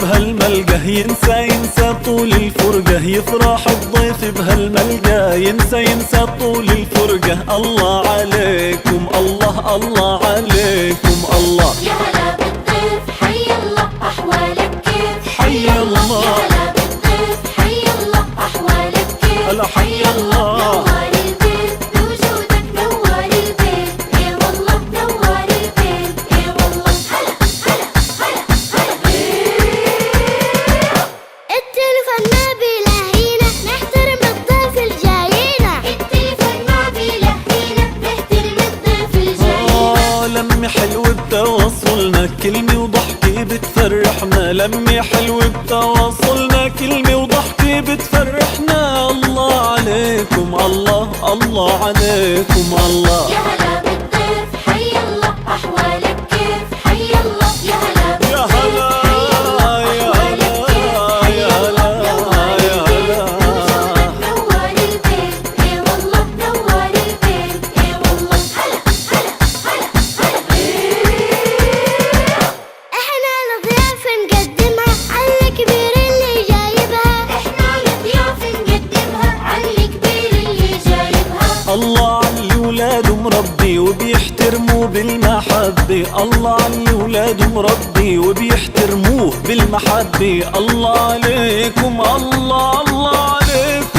بهالملقى، ينسى طول الفرقة، يفرح الضيف بهالملقى، ينسى طول الفرقة. الله عليكم الله عليكم الله. يا هلا بالضيف حي الله أحوالك كيف؟ حي الله. يا هلا بالضيف حي الله أحوالك كيف؟ هلا حي الله. نوار البيت بوجودك، نوار البيت اي والله، نوار البيت اي والله. هلا التليفون ما بيلهينا، نحترم الضيف الجايينا. التليفون ما بيلهينا، نحترم الضيف الجايينا. لمي حلو بتواصلنا، كلمة وضحكة بتفرحنا، لمي حلو بتواصلنا، كلمة وضحكة بتفرحنا. الله عليكم الله عليكم الله. يا هلا بالضيف حي الله أحوالك كيف؟ حي الله. يا هلا يا بالضيف هلا حي الله أحوالك كيف؟ يا هلا يا هلا. نوار البيت اي والله، نوار البيت اي والله. احنا الضياف نقدمها عالكبير اللي جايبها. احنا الضياف نقدمها عالكبير اللي جايبها. الله علي ولاده مربي وبيحترموه بالمحبة، الله علي ولاده مربي وبيحترموه بالمحبة. الله عليكم الله عليكم.